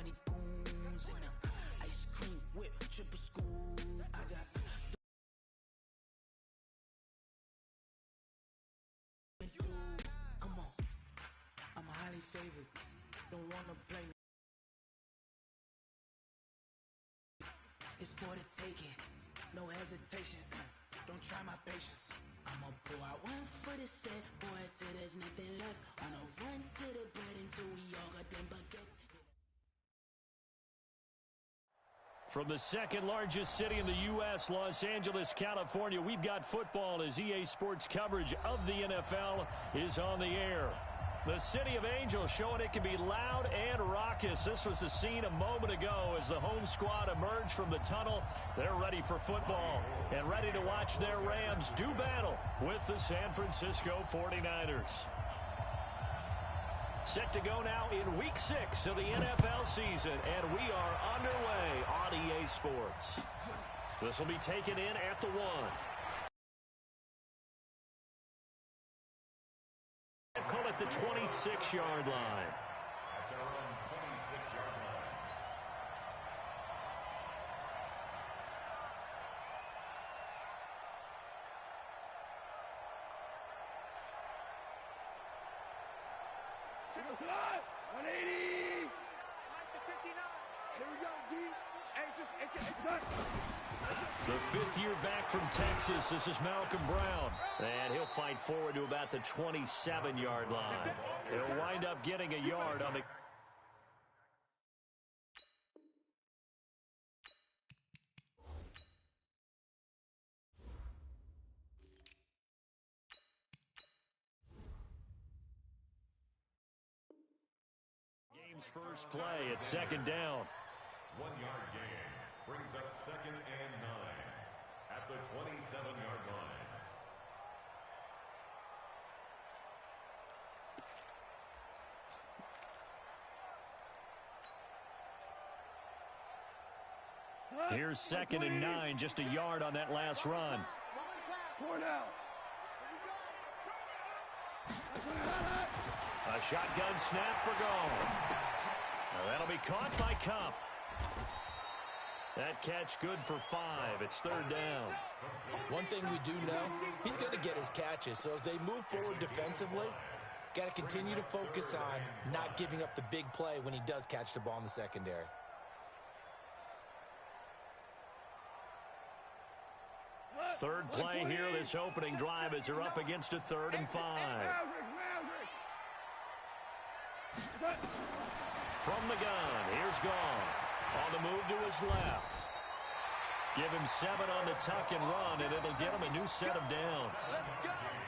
20 goons in the ice cream whip, triple scoop. I got come on, I'm highly favored. Don't wanna blame me. It's for the taking, no hesitation. Don't try my patience. I'ma pour out one for the set, boy, till there's nothing left. On a run to the bread until we all got them baguettes. From the second largest city in the U.S., Los Angeles, California, we've got football as EA Sports coverage of the NFL is on the air. The City of Angels showing it can be loud and raucous. This was the scene a moment ago as the home squad emerged from the tunnel. They're ready for football and ready to watch their Rams do battle with the San Francisco 49ers. Set to go now in Week 6 of the NFL season, and we are underway on EA Sports. This will be taken in at the 1. Call it the 26-yard line. At their own 26-yard line. To the fly, 180. Like the 59. Here we go, D. It's The fifth year back from Texas, this is Malcolm Brown. And he'll fight forward to about the 27-yard line. He'll wind up getting a yard on the... Game's first play at second down. 1-yard gain brings up 2nd and 9 at the 27-yard line. Here's 2nd and 9, just a yard on that last run. 4 now. A shotgun snap for goal. Now that'll be caught by Cup. That catch good for 5. It's 3rd down. One thing we do know, he's going to get his catches. So as they move forward defensively, got to continue to focus on not giving up the big play when he does catch the ball in the secondary. Third play here, this opening drive as they're up against a 3rd and 5. From the gun, here's Goff. On the move to his left. Give him 7 on the tuck and run, and it'll get him a new set of downs.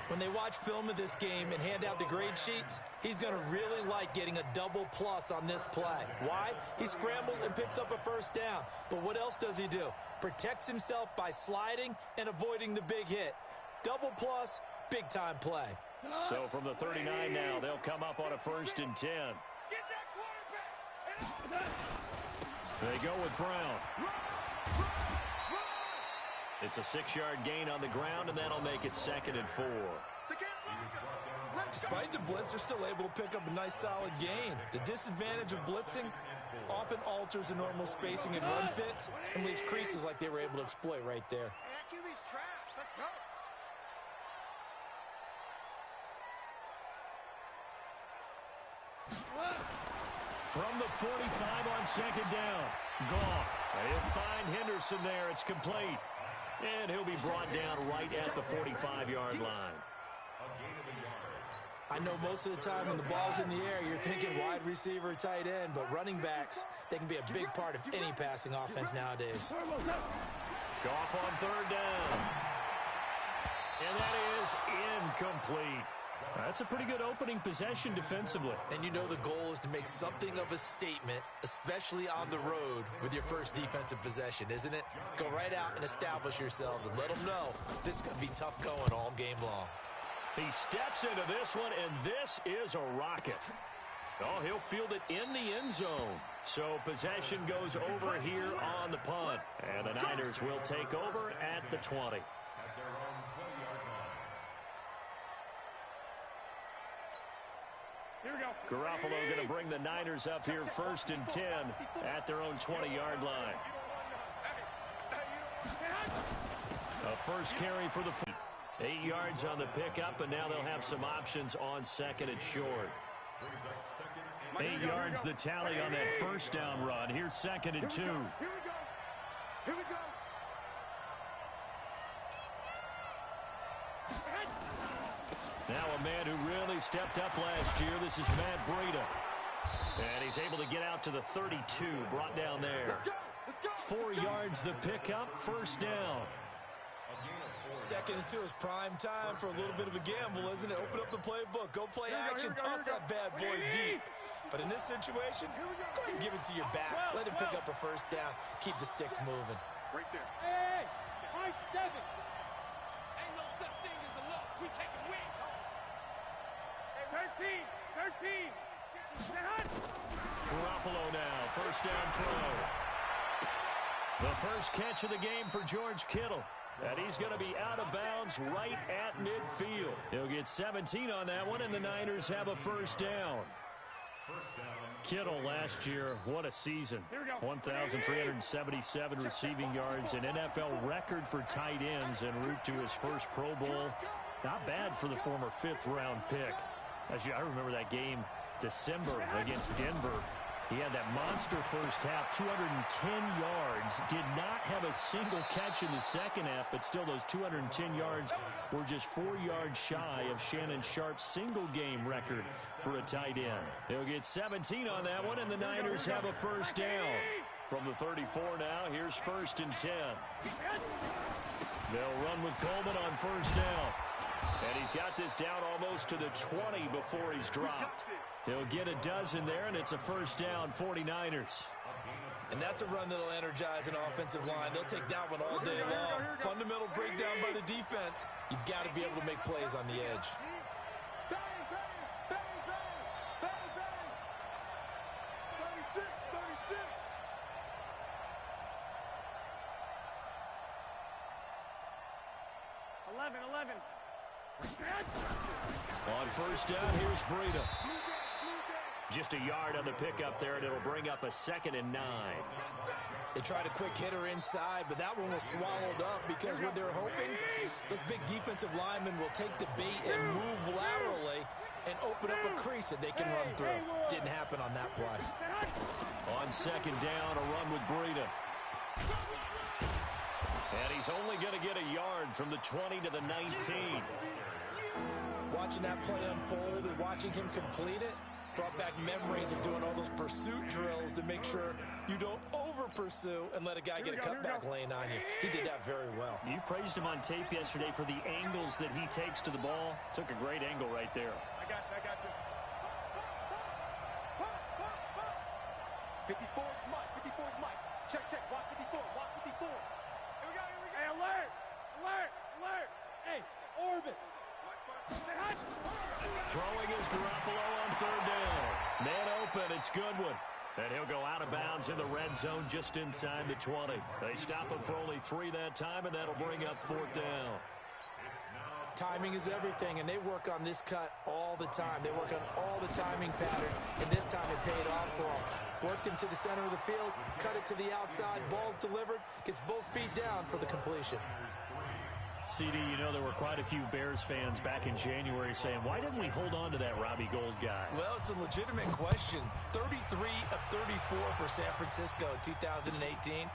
When they watch film of this game and hand out the grade sheets, he's going to really like getting a double plus on this play. Why? He scrambles and picks up a 1st down. But what else does he do? Protects himself by sliding and avoiding the big hit. Double plus, big-time play. So from the 39 now, they'll come up on a 1st and 10. Get that quarterback. They go with Brown. It's a 6-yard gain on the ground, and that'll make it 2nd and 4. Despite the blitz, they're still able to pick up a nice, solid gain. The disadvantage of blitzing often alters the normal spacing and run fits and leaves creases like they were able to exploit right there. Hey, that QB's trash. Let's go. From the 45 on 2nd down. Goff. He'll find Henderson there. It's complete. And he'll be brought down right at the 45-yard line. I know most of the time when the ball's in the air, you're thinking wide receiver, tight end, but running backs, they can be a big part of any passing offense nowadays. Goff on 3rd down. And that is incomplete. That's a pretty good opening possession defensively. And you know the goal is to make something of a statement, especially on the road with your first defensive possession, isn't it? Go right out and establish yourselves and let them know this is going to be tough going all game long. He steps into this one, and this is a rocket. Oh, he'll field it in the end zone. So possession goes over here on the punt. And the Niners will take over at the 20. At their own 20-yard line. Here we go. Garoppolo going to bring the Niners up here 1st and 10 at their own 20-yard line. A first carry for the 8 yards on the pickup, and now they'll have some options on 2nd and short. 8 yards the tally on that first down run. Here's 2nd and 2. Here we go. Here we go. Now a man who really stepped up last year. This is Matt Breida. And he's able to get out to the 32, brought down there. 4 yards the pickup, first down. 2nd and 2 is prime time for a little bit of a gamble, isn't it? Open up the playbook. Go play action. Toss that bad boy deep. But in this situation, go ahead and give it to your back. Let him pick up a first down. Keep the sticks moving. Right there. Hey, high 7. Ain't no such thing as a loss. We taking wins home. Hey, 13. Garoppolo now, first down throw. The first catch of the game for George Kittle. And he's going to be out of bounds right at midfield. He'll get 17 on that one, and the Niners have a first down. Kittle last year, what a season. 1,377 receiving yards, an NFL record for tight ends en route to his first Pro Bowl. Not bad for the former 5th-round pick. I remember that game, December against Denver. He had that monster first half, 210 yards. Did not have a single catch in the second half, but still those 210 yards were just 4 yards shy of Shannon Sharp's single-game record for a tight end. He'll get 17 on that one, and the Niners have a first down. From the 34 now, here's 1st and 10. They'll run with Coleman on first down. And he's got this down almost to the 20 before he's dropped. He'll get a dozen there, and it's a first down, 49ers. And that's a run that'll energize an offensive line. They'll take that one all day long. Fundamental breakdown by the defense. You've got to be able to make plays on the edge. Bang, bang, bang, bang, bang, bang. 36, 36. On first down, here's Breida. Just a yard on the pickup there, and it'll bring up a 2nd and 9. They tried a quick hitter inside, but that one was swallowed up because what they're hoping, those big defensive linemen will take the bait and move laterally and open up a crease that they can run through. Didn't happen on that play. On 2nd down, a run with Breida. And he's only going to get a yard from the 20 to the 19. Watching that play unfold and watching him complete it brought back memories of doing all those pursuit drills to make sure you don't over-pursue and let a guy get a cutback lane on you. He did that very well. You praised him on tape yesterday for the angles that he takes to the ball. Took a great angle right there. I got this. 54 is Mike. 54 is Mike. Check. Watch 54. Watch 54. Here we go. Hey, alert. Hey, orbit. Throwing is Garoppolo on 3rd down. Man open, it's Goodwin. And he'll go out of bounds in the red zone just inside the 20. They stop him for only 3 that time, and that'll bring up 4th down. Timing is everything, and they work on this cut all the time. They work on all the timing patterns, and this time it paid off for them. Worked him to the center of the field, cut it to the outside, ball's delivered, gets both feet down for the completion. CD, you know there were quite a few Bears fans back in January saying, why didn't we hold on to that Robbie Gould guy? Well, it's a legitimate question. 33 of 34 for San Francisco in 2018.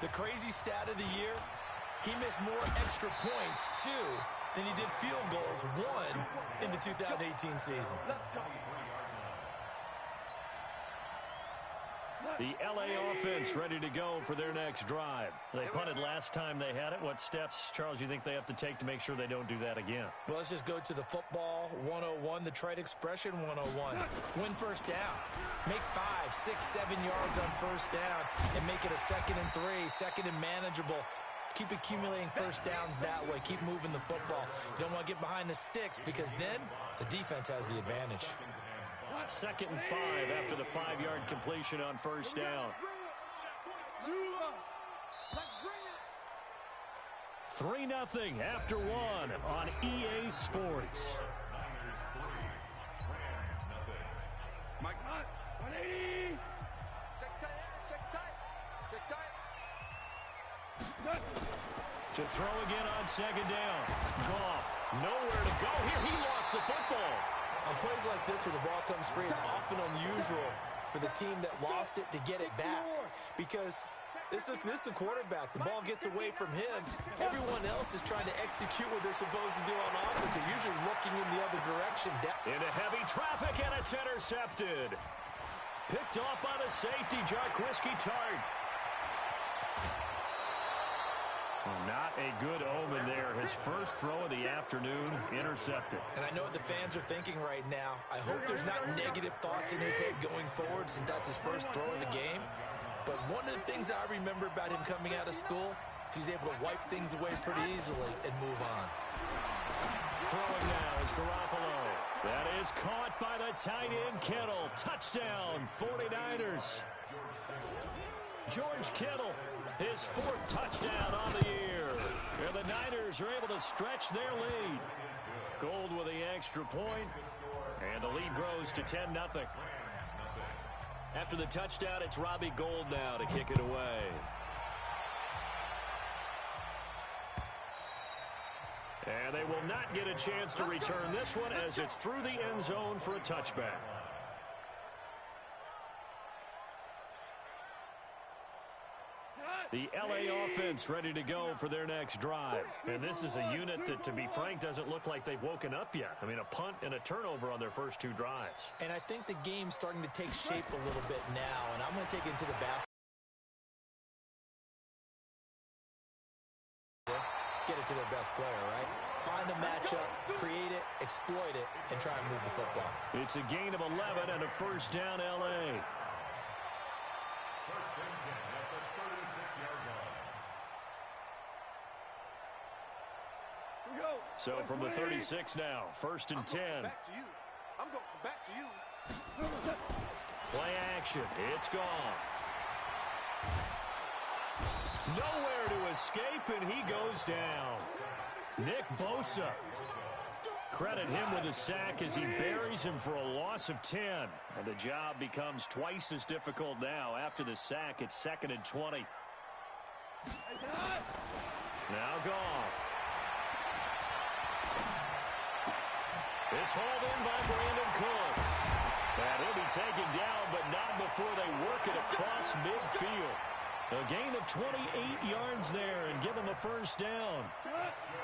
The crazy stat of the year, he missed more extra points, 2, than he did field goals, 1, in the 2018 season. The L.A. offense ready to go for their next drive. They punted last time they had it. What steps, Charles, you think they have to take to make sure they don't do that again? Well, let's just go to the football 101, the trade expression 101. Win first down. Make 5, 6, 7 yards on first down and make it a 2nd and 3, 2nd and manageable. Keep accumulating first downs that way. Keep moving the football. You don't want to get behind the sticks because then the defense has the advantage. 2nd and 5 after the 5-yard completion on first down. 3-0 after 1 on EA Sports. To throw again on second down. Goff, nowhere to go here. He lost the football. On plays like this where the ball comes free, it's often unusual for the team that lost it to get it back. Because this is the quarterback. The ball gets away from him. Everyone else is trying to execute what they're supposed to do on offense. They're usually looking in the other direction. Into heavy traffic, and it's intercepted. Picked off by the safety, Jarquiski Tart. Not a good omen there. His first throw of the afternoon, intercepted. And I know what the fans are thinking right now. I hope there's not negative thoughts in his head going forward since that's his first throw of the game. But one of the things I remember about him coming out of school is he's able to wipe things away pretty easily and move on. Throwing now is Garoppolo. That is caught by the tight end Kittle. Touchdown, 49ers. George Kittle, his fourth touchdown on the year. And the Niners are able to stretch their lead. Gold with the extra point, and the lead grows to 10-0. After the touchdown, it's Robbie Gould now to kick it away. And they will not get a chance to return this one as it's through the end zone for a touchback. The LA offense ready to go for their next drive. And this is a unit that, to be frank, doesn't look like they've woken up yet. I mean, a punt and a turnover on their first two drives. And I think the game's starting to take shape a little bit now, and I'm going to take it into the basket. Get it to their best player, right? Find a matchup, create it, exploit it, and try and move the football. It's a gain of 11 and a first down, LA. First and 10 at the 36-yard line. So from the 36 now, first and 10. I'm going to come back to you. Play action. It's gone. Nowhere to escape, and he goes down. Nick Bosa. Credit him with a sack as he buries him for a loss of 10. And the job becomes twice as difficult now. After the sack, it's 2nd and 20. Now Goff. It's hauled in by Brandon Cooks. And he'll be taken down, but not before they work it across midfield. A gain of 28 yards there and give him a first down.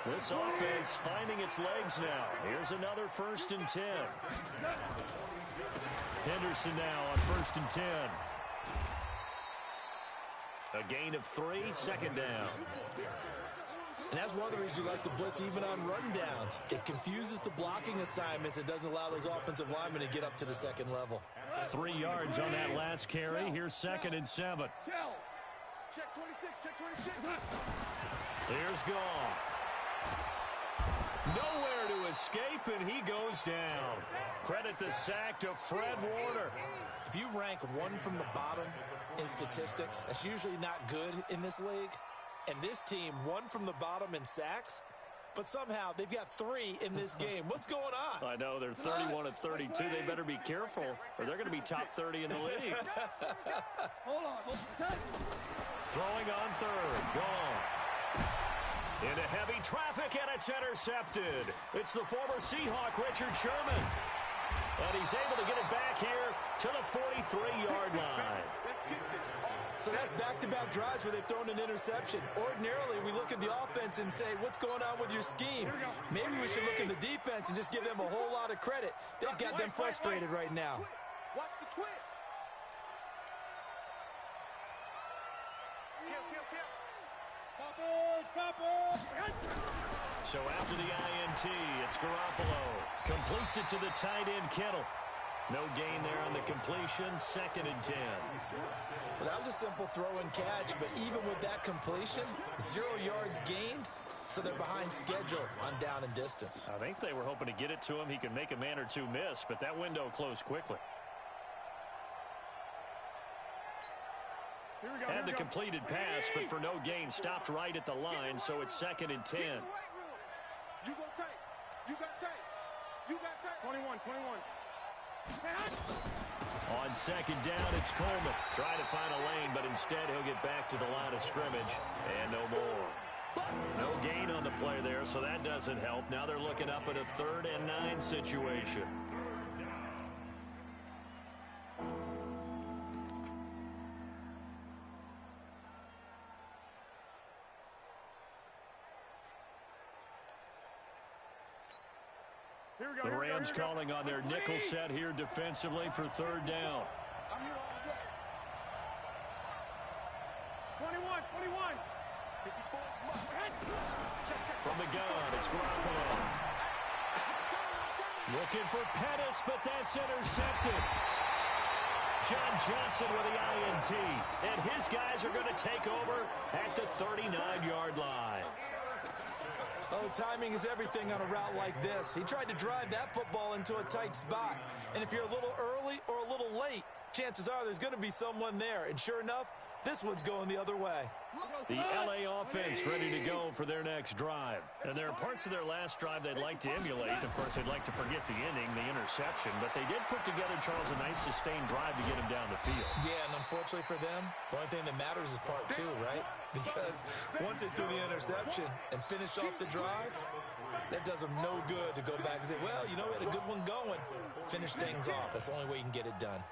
This offense finding its legs now. Here's another first and 10. Henderson now on first and 10. A gain of 3, second down. And that's one of the reasons you like to blitz even on rundowns. It confuses the blocking assignments. It doesn't allow those offensive linemen to get up to the second level. 3 yards on that last carry. Here's 2nd and 7. Check 26, check 26. Here's Goff. Nowhere to escape, and he goes down. Credit the sack to Fred Warner. If you rank one from the bottom in statistics, that's usually not good in this league. And this team, one from the bottom in sacks, but somehow they've got 3 in this game. What's going on? I know, they're 31 of 32. They better be careful, or they're going to be top 30 in the league. Hold on. Throwing on third. Goff. Into heavy traffic, and it's intercepted. It's the former Seahawk, Richard Sherman. And he's able to get it back here to the 43-yard line. So that's back-to-back drives where they've thrown an interception. Ordinarily, we look at the offense and say, what's going on with your scheme? Maybe we should look at the defense and just give them a whole lot of credit. They've got them frustrated right now. Watch the twist. So after the INT, it's Garoppolo. Completes it to the tight end, Kittle. No gain there on the completion, 2nd and 10. Well, that was a simple throw and catch, but even with that completion, 0 yards gained, so they're behind schedule on down and distance. I think they were hoping to get it to him. He could make a man or two miss, but that window closed quickly. Had the completed pass, but for no gain, stopped right at the line, so it's 2nd and 10. You go tight. You got tight. You got tight. 21. On 2nd down, it's Coleman. Trying to find a lane, but instead he'll get back to the line of scrimmage, and no more. No gain on the play there, so that doesn't help. Now they're looking up at a 3rd and 9 situation. The Rams calling on their nickel set here defensively for 3rd down. I'm here all day. 21. From the gun, it's Garoppolo. Looking for Pettis, but that's intercepted. John Johnson with the INT. And his guys are going to take over at the 39-yard line. Oh, timing is everything on a route like this. He tried to drive that football into a tight spot. And if you're a little early or a little late, chances are there's going to be someone there. And sure enough, this one's going the other way. The LA offense ready to go for their next drive. And there are parts of their last drive they'd like to emulate. Of course, they'd like to forget the inning, the interception. But they did put together, Charles, a nice sustained drive to get him down the field. Yeah, and unfortunately for them, the only thing that matters is part 2, right? Because once they do the interception and finish off the drive, that does them no good to go back and say, well, you know, we had a good one going. Finish things off. That's the only way you can get it done.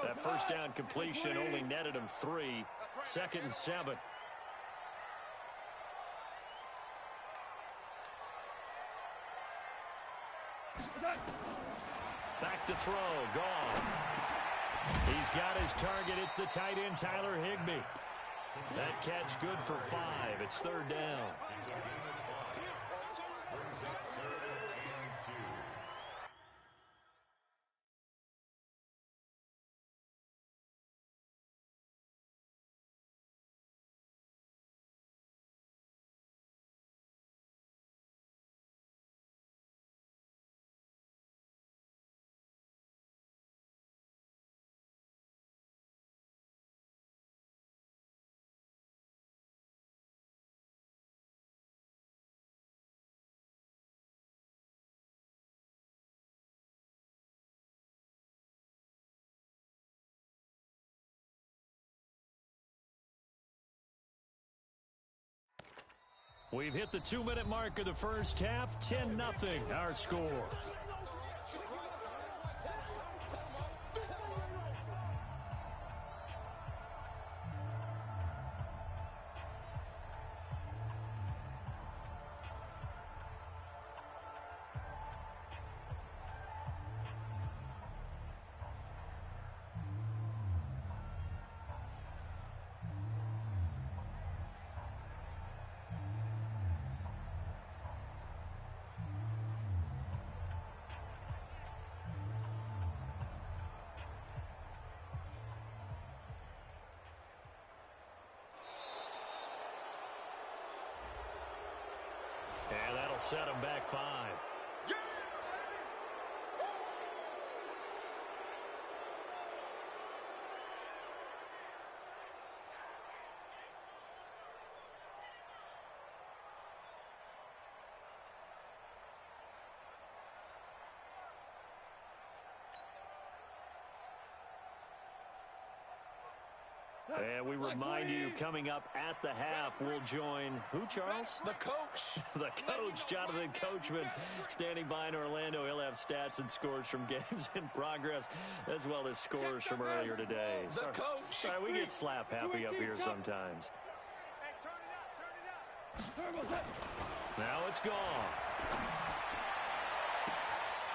That first down completion only netted him 3. 2nd and 7. Back to throw. Gone. He's got his target. It's the tight end, Tyler Higbee. That catch good for 5. It's 3rd down. We've hit the 2-minute mark of the first half. 10-0 our score. And that'll set him back 5. And we remind you, coming up at the half, we'll join who, Charles? The coach. The coach, Jonathan Coachman, standing by in Orlando. He'll have stats and scores from games in progress, as well as scores from earlier today. The coach. Sorry, we get slap happy up here sometimes. Now it's gone.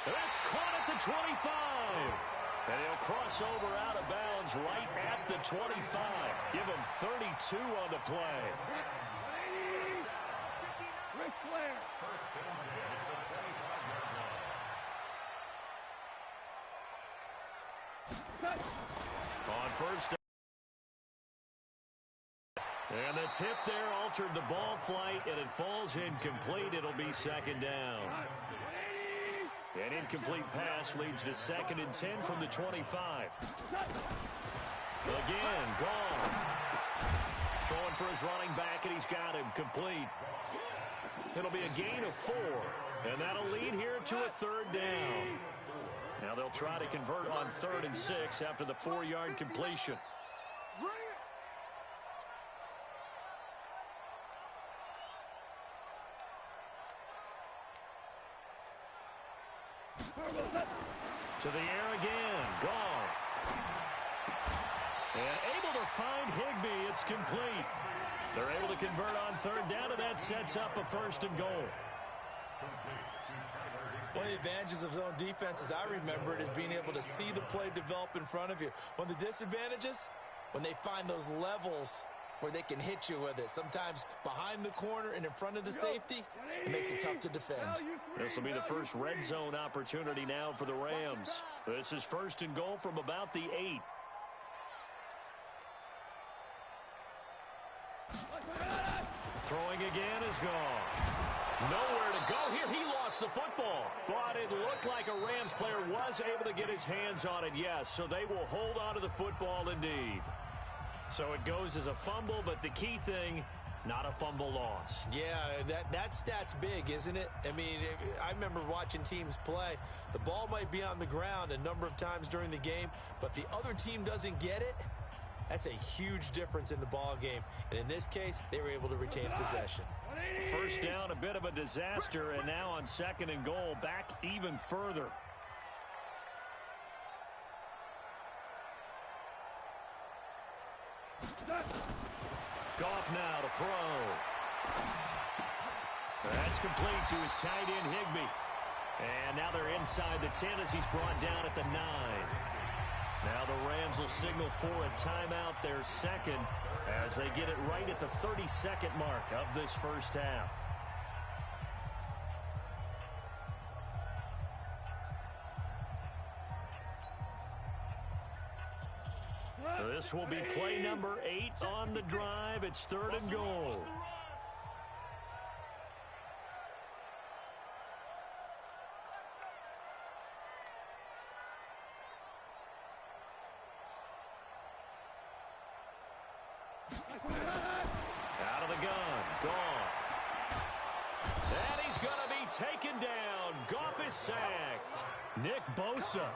It's caught at the 25. And he'll cross over out of bounds right at the 25. Give him 32 on the play. Ric Flair. On first down. And the tip there altered the ball flight, and it falls incomplete. It'll be 2nd down. An incomplete pass leads to 2nd and 10 from the 25. Again, gone. Throwing for his running back, and he's got him complete. It'll be a gain of 4, and that'll lead here to a 3rd down. Now they'll try to convert on 3rd and 6 after the 4-yard completion. To the air again, Goff. And able to find Higbee, it's complete. They're able to convert on 3rd down, and that sets up a 1st and goal. One of the advantages of zone defense, as I remember it, is being able to see the play develop in front of you. One of the disadvantages, when they find those levels where they can hit you with it. Sometimes behind the corner and in front of the safety, it makes it tough to defend. This will be the first red zone opportunity now for the Rams. This is 1st and goal from about the 8. Throwing again is gone. Nowhere to go here. He lost the football. But it looked like a Rams player was able to get his hands on it, yes. So they will hold on to the football indeed. So it goes as a fumble, but the key thing, not a fumble loss. Yeah, that stat's big, isn't it? I mean, I remember watching teams play. The ball might be on the ground a number of times during the game, but if the other team doesn't get it, that's a huge difference in the ball game. And in this case, they were able to retain possession. 1st down, a bit of a disaster, and now on 2nd and goal, back even further. Goff now to throw. That's complete to his tight end, Higbee. And now they're inside the 10 as he's brought down at the 9. Now the Rams will signal for a timeout, their 2nd, as they get it right at the 32nd mark of this 1st half. This will be play number 8 on the drive. It's 3rd and goal. Out of the gun, Goff. And he's going to be taken down. Goff is sacked. Nick Bosa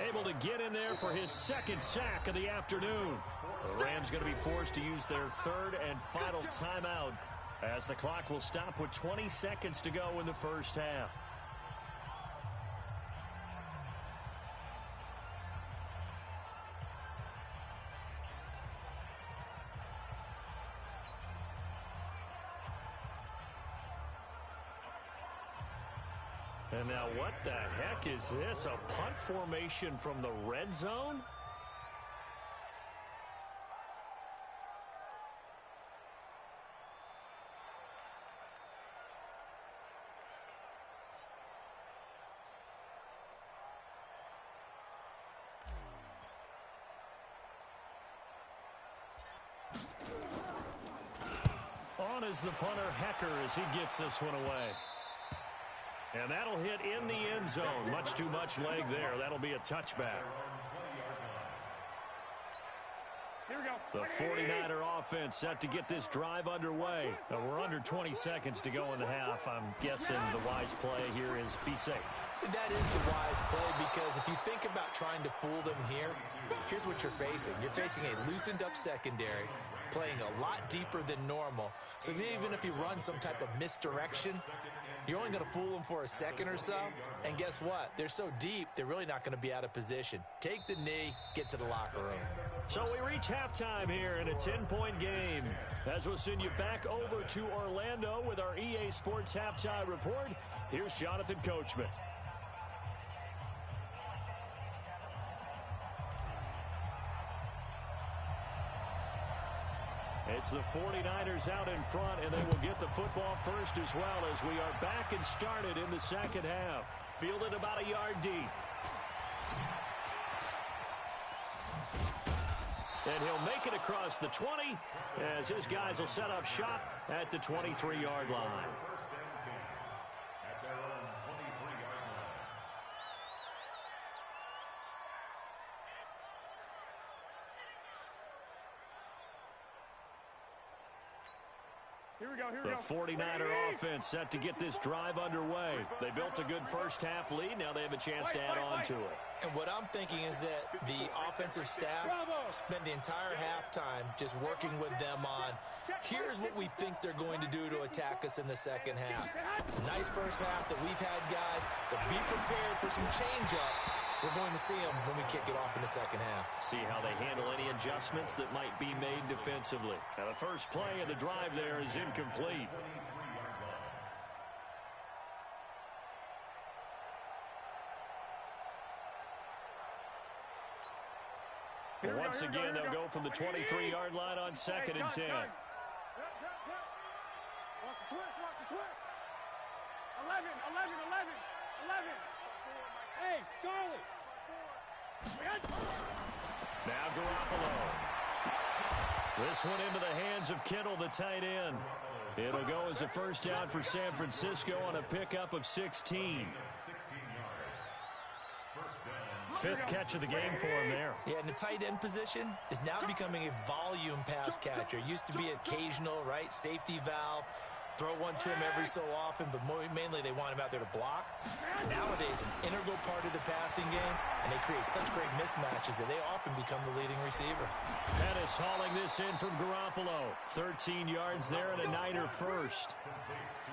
able to get in there for his 2nd sack of the afternoon. The Rams going to be forced to use their 3rd and final timeout as the clock will stop with 20 seconds to go in the 1st half. And now what the heck is this? A punt formation from the red zone? On is the punter, Hecker, as he gets this one away. And that'll hit in the end zone. Much too much leg there. That'll be a touchback. Here we go. The 49er offense set to get this drive underway. Now we're under 20 seconds to go in the half. I'm guessing the wise play here is be safe. That is the wise play, because if you think about trying to fool them here, here's what you're facing. You're facing a loosened up secondary, playing a lot deeper than normal. So even if you run some type of misdirection, you're only going to fool them for a second or so. And guess what? They're so deep, they're really not going to be out of position. Take the knee, get to the locker room. So we reach halftime here in a 10-point game. As we'll send you back over to Orlando with our EA Sports Halftime Report, here's Jonathan Coachman. It's the 49ers out in front, and they will get the football first as well as we are back and started in the 2nd half. Fielded about a yard deep. And he'll make it across the 20 as his guys will set up shop at the 23-yard line. The 49er offense set to get this drive underway. They built a good first-half lead. Now they have a chance to add on to it. And what I'm thinking is that the offensive staff spent the entire halftime just working with them on, here's what we think they're going to do to attack us in the second half. Nice first half that we've had, guys, but be prepared for some change-ups. We're going to see them when we kick it off in the second half. See how they handle any adjustments that might be made defensively. Now, the first play of the drive there is incomplete. Once again, they'll go from the 23-yard line on 2nd and 10. Watch the twist, watch the twist. 11. Hey, Charlie. Now Garoppolo. This one into the hands of Kittle, the tight end. It'll go as a first down for San Francisco on a pickup of 16. Fifth catch of the game for him there. Yeah, and the tight end position is now becoming a volume pass catcher. Used to be occasional, right? Safety valve. Throw one to him every so often, but mainly they want him out there to block. Nowadays, an integral part of the passing game, and they create such great mismatches that they often become the leading receiver. Pettis hauling this in from Garoppolo. 13 yards there and a Niner first.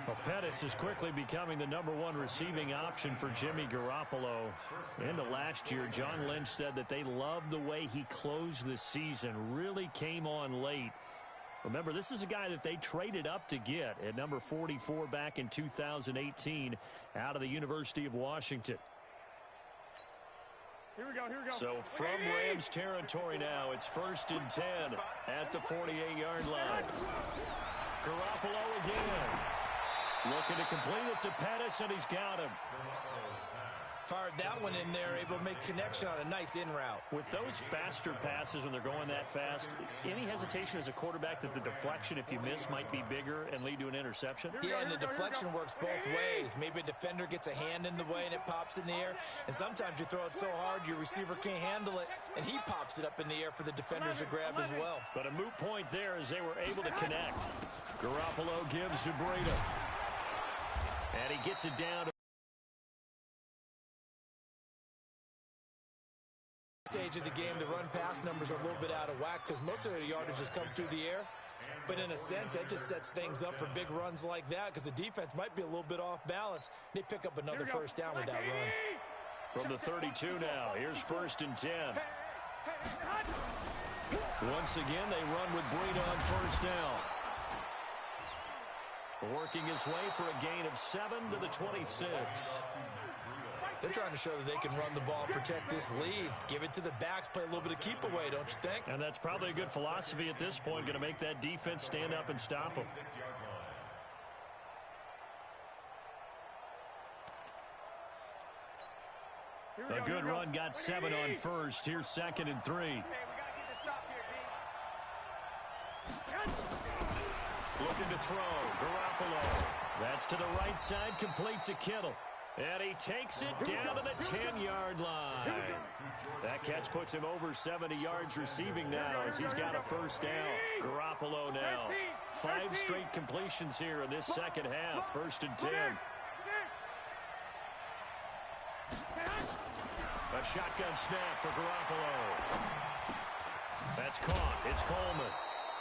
Well, Pettis is quickly becoming the #1 receiving option for Jimmy Garoppolo. Into last year, John Lynch said that they loved the way he closed the season, really came on late. Remember, this is a guy that they traded up to get at number 44 back in 2018 out of the University of Washington. Here we go. So from Rams territory now, it's 1st and 10 at the 48-yard line. Garoppolo again. Looking to complete it to Pettis, and he's got him. Fired that one in there, able to make connection on a nice in route. With those faster passes when they're going that fast, any hesitation as a quarterback that the deflection, if you miss, might be bigger and lead to an interception? Yeah, and the deflection works both ways. Maybe a defender gets a hand in the way and it pops in the air, and sometimes you throw it so hard your receiver can't handle it, and he pops it up in the air for the defenders to grab as well. But a moot point there as they were able to connect. Garoppolo gives to Breida. And he gets it down to stage of the game. The run-pass numbers are a little bit out of whack because most of their yardage has come through the air. But in a sense, that just sets things up for big runs like that because the defense might be a little bit off balance. They pick up another first down with that run. From the 32 now, here's 1st and 10. Once again, they run with Breida on first down. Working his way for a gain of 7 to the 26. They're trying to show that they can run the ball, protect this lead, give it to the backs, play a little bit of keep away, don't you think? And that's probably a good philosophy at this point, going to make that defense stand up and stop them. A good run, got 7 on first. Here's 2nd and 3. Hey, we got to get this stop here, B. Looking to throw, Garoppolo. That's to the right side, complete to Kittle. And he takes it down to the 10-yard line. That catch puts him over 70 yards receiving now as he's got a first down. Garoppolo now. 5 straight completions here in this second half. 1st and 10. A shotgun snap for Garoppolo. That's caught. It's Coleman.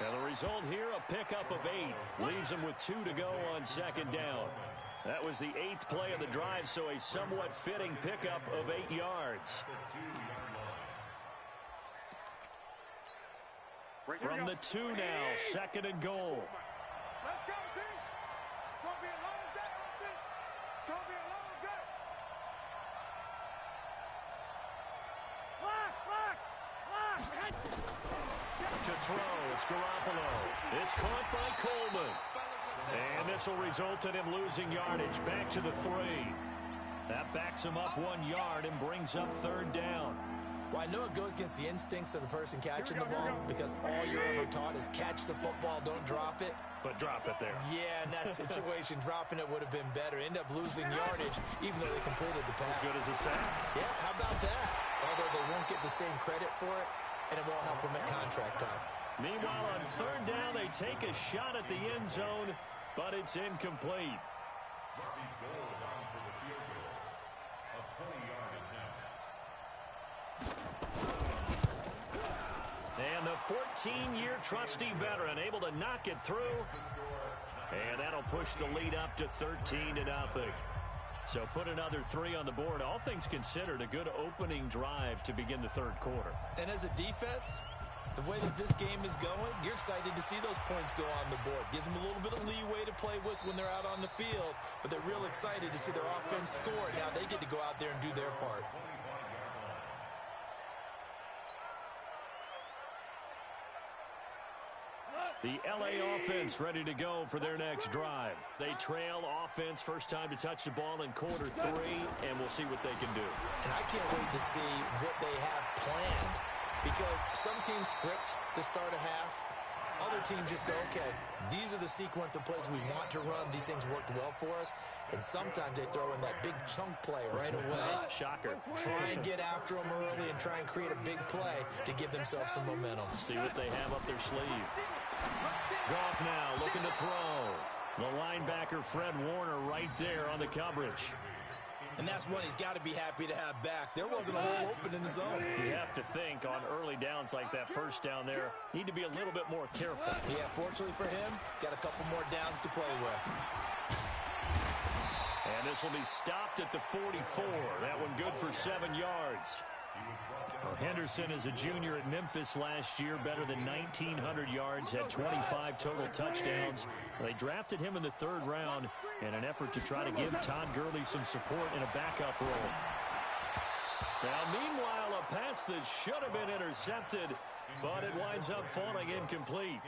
And the result here, a pickup of 8. Leaves him with 2 to go on 2nd down. That was the 8th play of the drive, so a somewhat fitting pickup of 8 yards. From the 2 now, 2nd and goal. Let's go, team. It's going to be a long day on this. It's going to be a long day. To throw, it's Garoppolo. It's caught by Coleman. And this will result in him losing yardage. Back to the 3. That backs him up 1 yard and brings up 3rd down. Well, I know it goes against the instincts of the person catching the ball because all you're ever taught is catch the football, don't drop it. But drop it there. Yeah, in that situation, dropping it would have been better. End up losing yardage even though they completed the pass. As good as a sack. Yeah, how about that? Although they won't get the same credit for it, and it won't help them at contract time. Meanwhile, on third down, they take a shot at the end zone, but it's incomplete. Bobby Gold on for the field goal. A 20-yard attempt. And the 14-year trusty veteran able to knock it through. And that'll push the lead up to 13-0. So put another 3 on the board. All things considered, a good opening drive to begin the third quarter. And as a defense, the way that this game is going, you're excited to see those points go on the board. Gives them a little bit of leeway to play with when they're out on the field, but they're real excited to see their offense score. Now they get to go out there and do their part. The LA offense ready to go for their next drive. They trail offense, first time to touch the ball in quarter 3, and we'll see what they can do. And I can't wait to see what they have planned, because some teams script to start a half. Other teams just go, okay, these are the sequence of plays we want to run. These things worked well for us. And sometimes they throw in that big chunk play right away. Shocker. Try and get after them early and try and create a big play to give themselves some momentum. See what they have up their sleeve. Goff now looking to throw. The linebacker Fred Warner right there on the coverage. And that's one he's got to be happy to have back. There wasn't a hole open in the zone. You have to think on early downs like that first down there, need to be a little bit more careful. Yeah, fortunately for him, got a couple more downs to play with. And this will be stopped at the 44. That one good for 7 yards. Well, Henderson is a junior at Memphis last year, better than 1,900 yards, had 25 total touchdowns. They drafted him in the 3rd round in an effort to try to give Todd Gurley some support in a backup role. Now, meanwhile, a pass that should have been intercepted, but it winds up falling incomplete.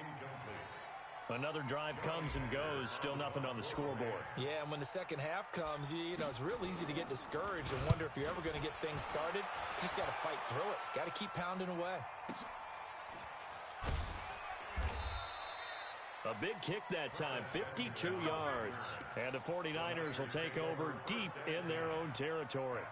Another drive comes and goes, still nothing on the scoreboard. Yeah, and when the second half comes, you know, it's real easy to get discouraged and wonder if you're ever going to get things started. You just got to fight through it. Got to keep pounding away. A big kick that time, 52 yards. And the 49ers will take over deep in their own territory.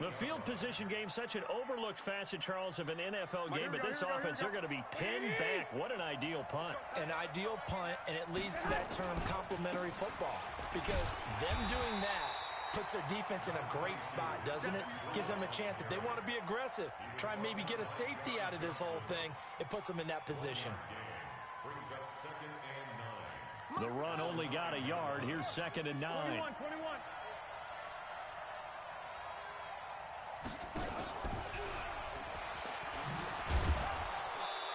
The field position game, such an overlooked facet, Charles, of an NFL game, but this offense, they're going to be pinned back. What an ideal punt. An ideal punt, and it leads to that term complementary football, because them doing that puts their defense in a great spot, doesn't it? Gives them a chance. If they want to be aggressive, try and maybe get a safety out of this whole thing, it puts them in that position. Brings up 2nd and 9. The run only got a yard. Here's 2nd and 9. 21.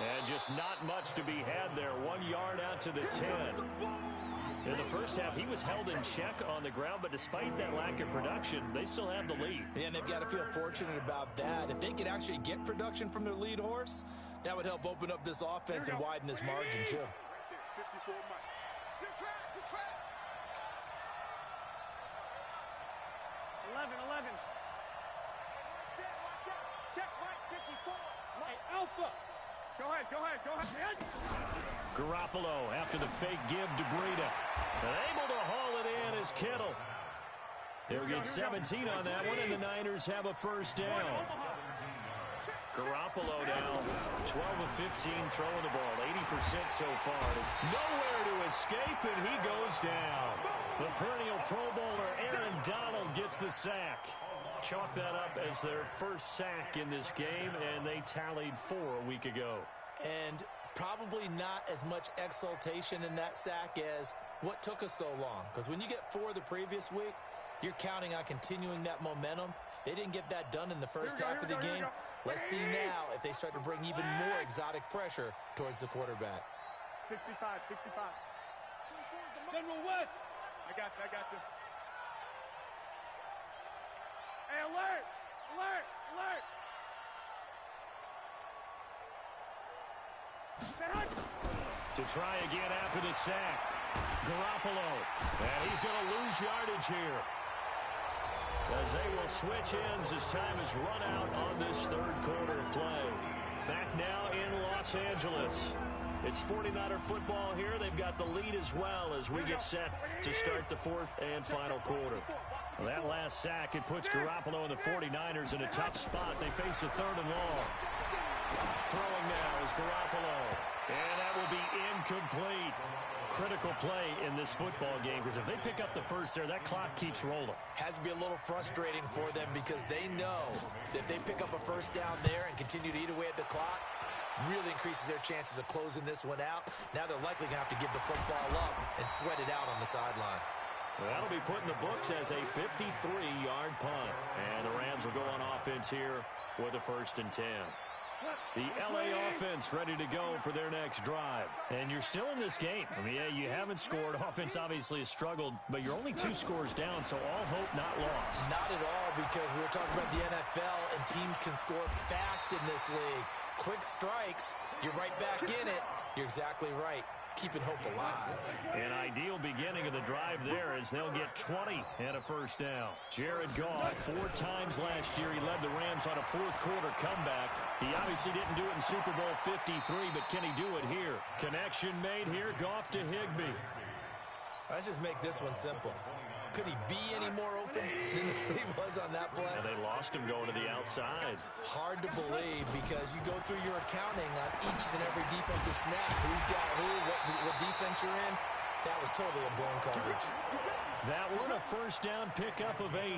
And just not much to be had there. 1 yard out to the 10. In the first half, he was held in check on the ground, but despite that lack of production, they still have the lead. Yeah, and they've got to feel fortunate about that. If they could actually get production from their lead horse, that would help open up this offense and widen this margin, too. 54 Mike. Good track. 11. Check Mike 54. Mike Alpha. Go ahead. Garoppolo after the fake give to Breida. And able to haul it in is Kittle. They'll get 17 on that one, and the Niners have a first down. Garoppolo now 12 of 15 throwing the ball, 80% so far. Nowhere to escape, and he goes down. The perennial Pro Bowler Aaron Donald gets the sack. Chalk that up as their first sack in this game, and they tallied 4 a week ago. And probably not as much exultation in that sack as what took us so long. Because when you get 4 the previous week, you're counting on continuing that momentum. They didn't get that done in the first half of the game. Let's see now if they start to bring even more exotic pressure towards the quarterback. 65. General West. I got you. Hey, alert! To try again after the sack. Garoppolo. And he's going to lose yardage here, as they will switch ends as time is run out on this third quarter of play. Back now in Los Angeles. It's 49er football here. They've got the lead as well as we get set to start the 4th and final quarter. Well, that last sack, it puts Garoppolo and the 49ers in a tough spot. They face a 3rd and long. Throwing now is Garoppolo. And that will be incomplete. Critical play in this football game, because if they pick up the first there, that clock keeps rolling. Has to be a little frustrating for them because they know that if they pick up a first down there and continue to eat away at the clock, really increases their chances of closing this one out. Now they're likely going to have to give the football up and sweat it out on the sideline. Well, that'll be put in the books as a 53-yard punt. And the Rams will go on offense here with a 1st and 10. The L.A. offense ready to go for their next drive. And you're still in this game. I mean, yeah, you haven't scored. Offense obviously has struggled, but you're only 2 scores down, so all hope not lost. Not at all, because we were talking about the NFL, and teams can score fast in this league. Quick strikes, you're right back in it. You're exactly right. Keeping hope alive. An ideal beginning of the drive there as they'll get 20 and a 1st down. Jared Goff, 4 times last year he led the Rams on a 4th quarter comeback. He obviously didn't do it in Super Bowl 53, but can he do it here? Connection made here, Goff to Higbee. Let's just make this one simple. Could he be any more open than he was on that play? And they lost him going to the outside. Hard to believe because you go through your accounting on each and every defensive snap. Who's got who, what defense you're in. That was totally a blown coverage. That one a 1st down pickup of 8.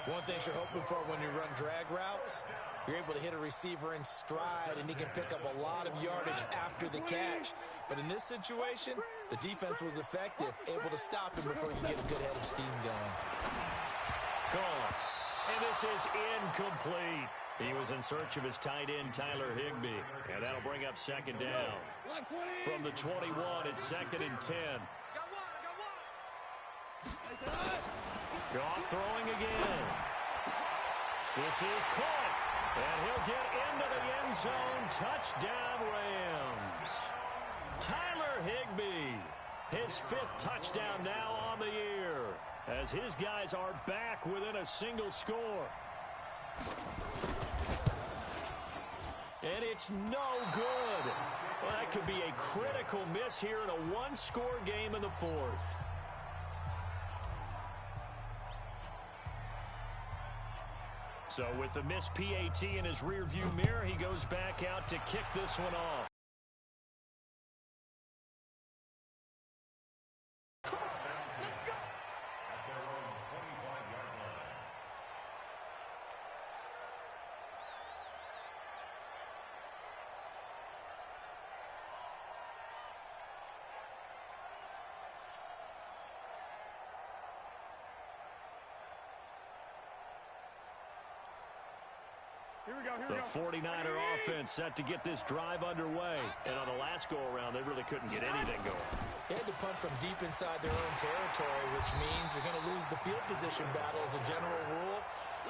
One thing you're hoping for when you run drag routes, you're able to hit a receiver in stride, and he can pick up a lot of yardage after the catch. But in this situation, the defense was effective, able to stop him before you get a good head of steam going. Gone. And this is incomplete. He was in search of his tight end, Tyler Higbee. And that'll bring up 2nd down. From the 21, it's 2nd and 10. Goff throwing again. This is caught. And he'll get into the end zone. Touchdown, Rams. Tyler Higbee, his 5th touchdown now on the year, as his guys are back within a single score. And it's no good. Well, that could be a critical miss here in a 1-score game in the 4th. So with the missed PAT in his rearview mirror, he goes back out to kick this one off. The 49er offense set to get this drive underway. And on the last go-around, they really couldn't get anything going. They had to punt from deep inside their own territory, which means they're going to lose the field position battle as a general rule.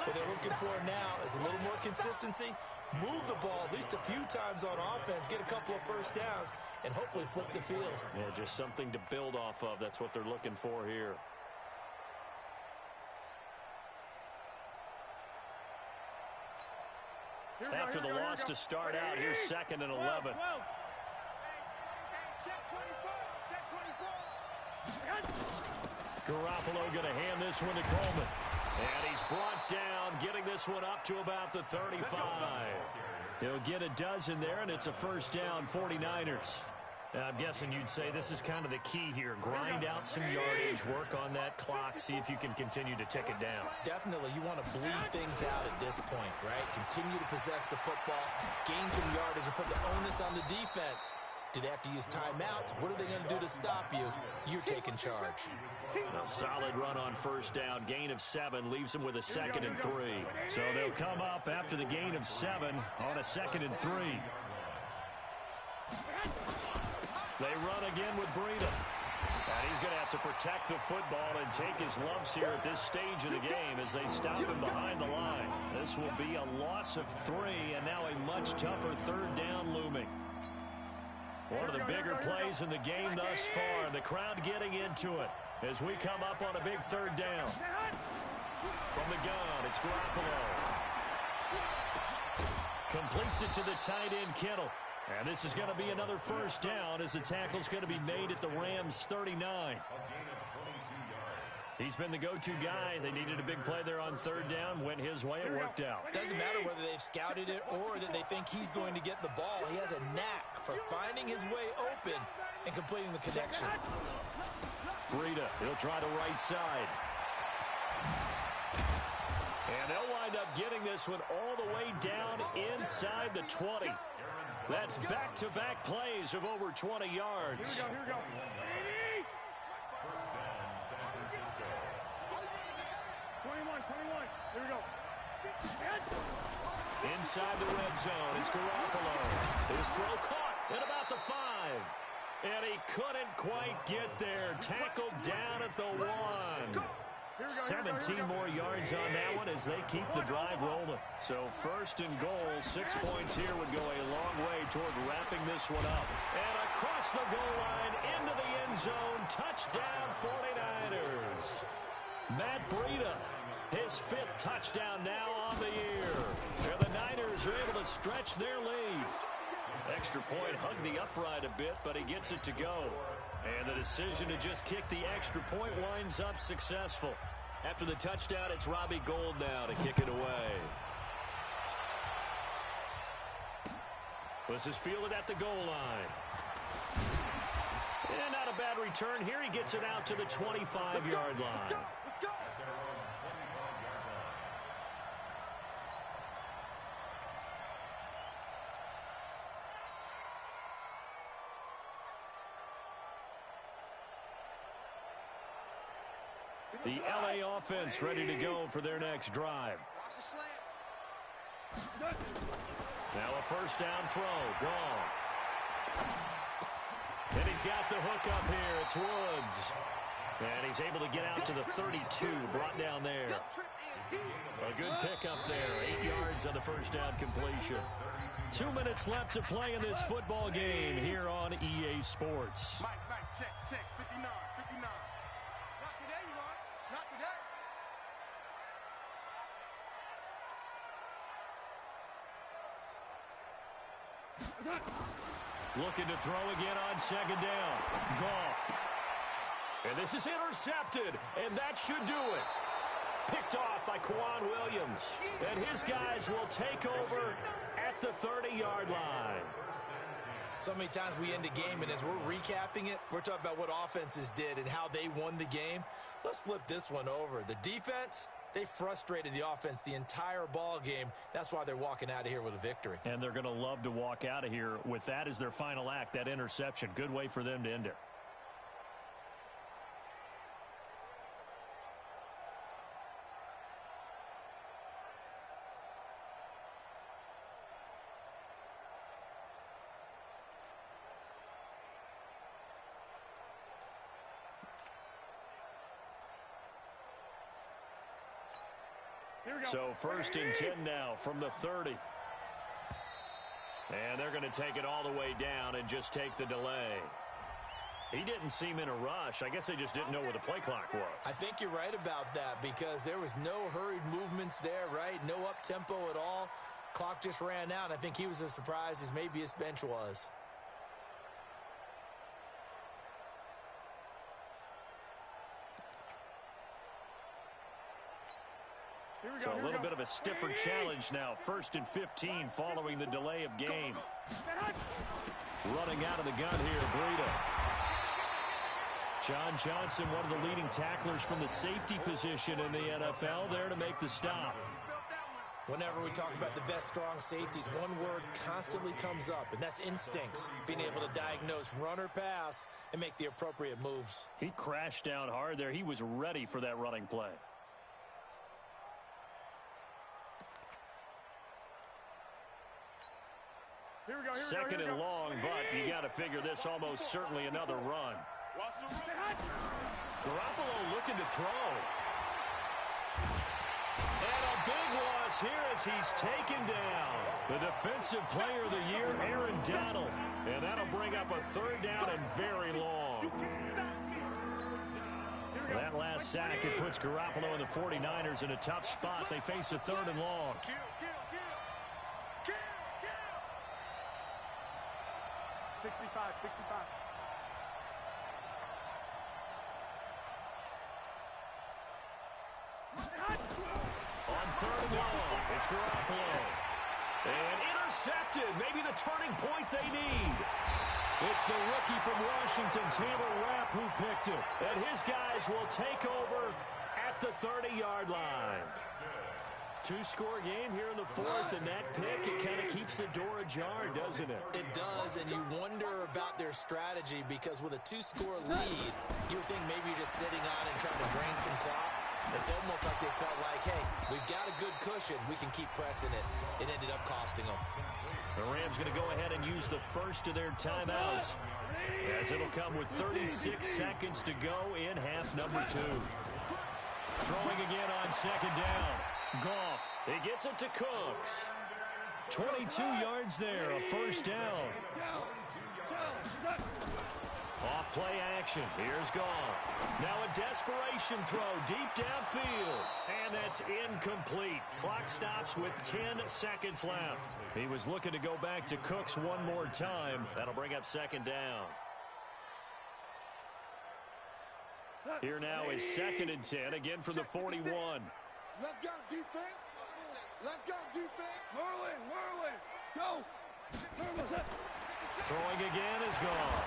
What they're looking for now is a little more consistency, move the ball at least a few times on offense, get a couple of 1st downs, and hopefully flip the field. Yeah, just something to build off of. That's what they're looking for here. After the loss to start out, here's 2nd and 11. Garoppolo going to hand this one to Coleman. And he's brought down, getting this one up to about the 35. He'll get a dozen there, and it's a 1st down, 49ers. I'm guessing you'd say this is kind of the key here. Grind out some yardage, work on that clock, see if you can continue to tick it down. Definitely. You want to bleed things out at this point, right? Continue to possess the football, gain some yardage, and put the onus on the defense. Do they have to use timeouts? What are they going to do to stop you? You're taking charge. A solid run on 1st down. Gain of 7 leaves them with a 2nd and 3. So they'll come up after the gain of 7 on a 2nd and 3. They run again with Breida. And he's going to have to protect the football and take his lumps here at this stage of the game as they stop him behind the line. This will be a loss of 3, and now a much tougher 3rd down looming. One of the bigger plays in the game thus far. The crowd getting into it as we come up on a big 3rd down. From the gun, it's Garoppolo. Completes it to the tight end, Kittle. And this is going to be another 1st down as the tackle's going to be made at the Rams' 39. He's been the go-to guy. They needed a big play there on third down. Went his way. It worked out. Doesn't matter whether they've scouted it or that they think he's going to get the ball. He has a knack for finding his way open and completing the connection. Breida, he'll try the right side. And they'll wind up getting this one all the way down inside the 20. That's back-to-back plays of over 20 yards. Here we go. First down, San Francisco. 21. Here we go. Inside the red zone, it's Garoppolo. His throw caught at about the 5. And he couldn't quite get there. Tackled down at the 1. 17 more yards on that one as they keep the drive rolling. So first and goal, 6 points here would go a long way toward wrapping this one up. And across the goal line, into the end zone, touchdown 49ers. Matt Breida, his 5th touchdown now on the year. And the Niners are able to stretch their lead. Extra point hugged the upright a bit, but he gets it to go. And the decision to just kick the extra point winds up successful. After the touchdown, it's Robbie Gould now to kick it away. This is fielded at the goal line. And not a bad return here. He gets it out to the 25-yard line. The LA offense ready to go for their next drive. Now a first down throw. Gone. And he's got the hook up here. It's Woods. And he's able to get out to the 32. Brought down there. A good pickup there. 8 yards on the first down completion. 2 minutes left to play in this football game here on EA Sports. Mike, check. 59. Not today, you are. Not today. Looking to throw again on second down. Goff. And this is intercepted, and that should do it. Picked off by Kwan Williams. And his guys will take over at the 30-yard line. So many times we end a game, and as we're recapping it, we're talking about what offenses did and how they won the game. Let's flip this one over. The defense, they frustrated the offense the entire ball game. That's why they're walking out of here with a victory. And they're going to love to walk out of here with that as their final act, that interception. Good way for them to end it. So first and 10 now from the 30. And they're going to take it all the way down and just take the delay. He didn't seem in a rush. I guess they just didn't know where the play clock was. I think you're right about that because there was no hurried movements there, right? No up-tempo at all. Clock just ran out. I think he was as surprised as maybe his bench was. So a little bit of a stiffer challenge now. First and 15 following the delay of game. Running out of the gun here, Breida. John Johnson, one of the leading tacklers from the safety position in the NFL, there to make the stop. Whenever we talk about the best strong safeties, one word constantly comes up, and that's instincts. Being able to diagnose run or pass and make the appropriate moves. He crashed down hard there. He was ready for that running play. Second and long, but you got to figure this almost certainly another run. Garoppolo looking to throw. And a big loss here as he's taken down. The defensive player of the year, Aaron Donald. And that'll bring up a third down and very long. That last sack, it puts Garoppolo and the 49ers in a tough spot. They face a third and long. 65. third and long. It's Garoppolo. And intercepted. Maybe the turning point they need. It's the rookie from Washington, Taylor Rapp, who picked it. And his guys will take over at the 30-yard line. Two-score game here in the fourth, and that pick, it kind of keeps the door ajar, doesn't it? It does, and you wonder about their strategy because with a two-score lead, you would think maybe you're just sitting on and trying to drain some clock. It's almost like they felt like, hey, we've got a good cushion. We can keep pressing it. It ended up costing them. The Rams going to go ahead and use the first of their timeouts, as it'll come with 36 seconds to go in half number 2. Throwing again on second down. Goff, he gets it to Cooks. 22 yards there, a first down. Off play action, here's Goff. Now a desperation throw deep downfield, and that's incomplete. Clock stops with 10 seconds left. He was looking to go back to Cooks one more time. That'll bring up second down. Here now is 2nd and 10, again from the 41. Let's go, defense. Let's go, defense. Merlin, go. Throwing again is gone.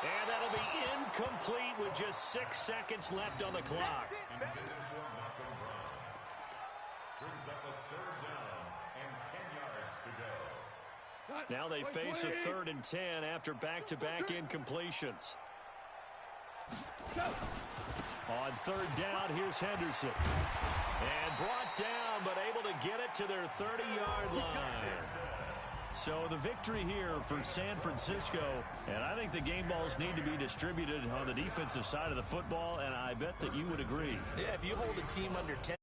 And that'll be incomplete with just 6 seconds left on the clock. Brings up a third down and 10 yards to go. Now they face a 3rd and 10 after back-to-back incompletions. On 3rd down, here's Henderson. And brought down, but able to get it to their 30-yard line. So the victory here for San Francisco, and I think the game balls need to be distributed on the defensive side of the football, and I bet that you would agree. Yeah, if you hold a team under 10